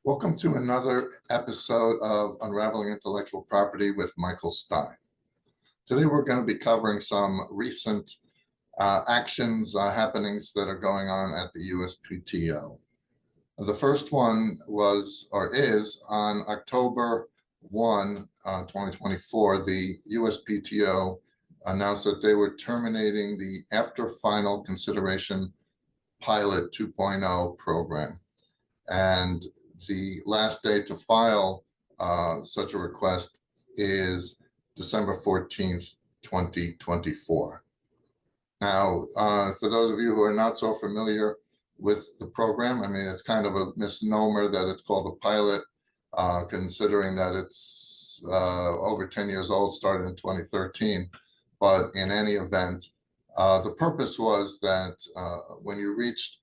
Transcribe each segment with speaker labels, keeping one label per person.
Speaker 1: Welcome to another episode of Unraveling Intellectual Property with Michael Stein. Today we're going to be covering some recent happenings that are going on at the USPTO. The first one was, or is, on October 1, 2024, the USPTO announced that they were terminating the After Final Consideration Pilot 2.0 program. And the last day to file such a request is December 14th, 2024. Now, for those of you who are not so familiar with the program, I mean, it's kind of a misnomer that it's called a pilot, considering that it's over 10 years old, started in 2013. But in any event, the purpose was that when you reached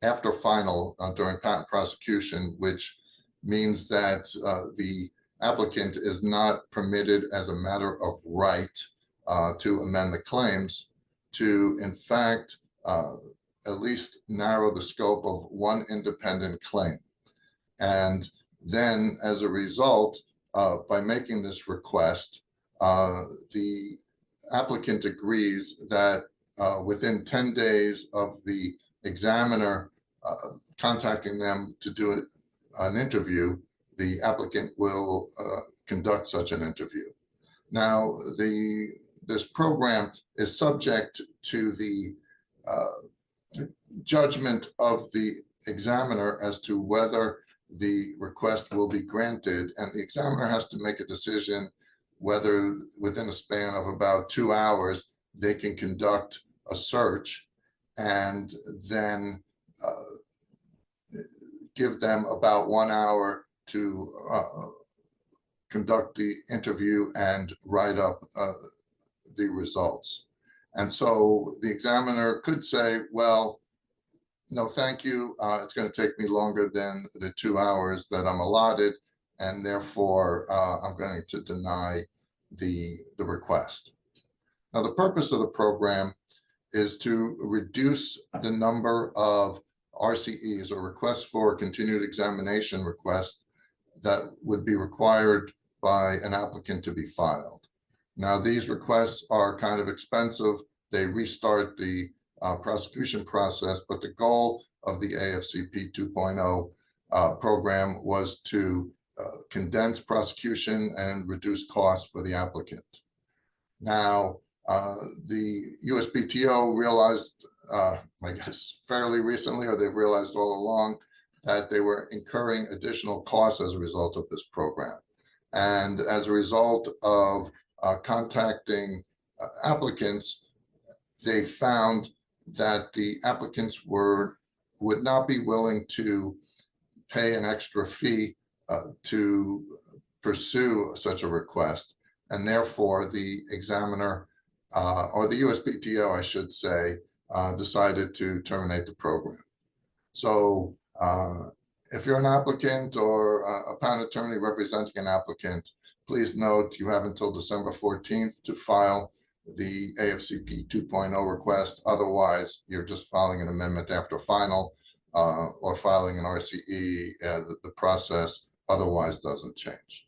Speaker 1: after final during patent prosecution, which means that the applicant is not permitted as a matter of right to amend the claims, to in fact at least narrow the scope of one independent claim. And then as a result, by making this request, the applicant agrees that within 10 days of the examiner contacting them to do an interview, the applicant will conduct such an interview. Now, this program is subject to the judgment of the examiner as to whether the request will be granted, and the examiner has to make a decision whether within a span of about 2 hours they can conduct a search and then give them about 1 hour to conduct the interview and write up the results. And so the examiner could say, well, no, thank you. It's going to take me longer than the 2 hours that I'm allotted, and therefore I'm going to deny the request. Now, the purpose of the program is to reduce the number of RCEs, or requests for continued examination requests, that would be required by an applicant to be filed. Now, these requests are kind of expensive. They restart the prosecution process, but the goal of the AFCP 2.0 program was to condense prosecution and reduce costs for the applicant. Now, the USPTO realized, I guess fairly recently, or they've realized all along, that they were incurring additional costs as a result of this program. And as a result of contacting applicants, they found that the applicants would not be willing to pay an extra fee to pursue such a request. And therefore, the examiner, or the USPTO, I should say, decided to terminate the program. So if you're an applicant or a patent attorney representing an applicant, please note you have until December 14th to file the AFCP 2.0 request. Otherwise, you're just filing an amendment after final or filing an RCE. The process otherwise doesn't change.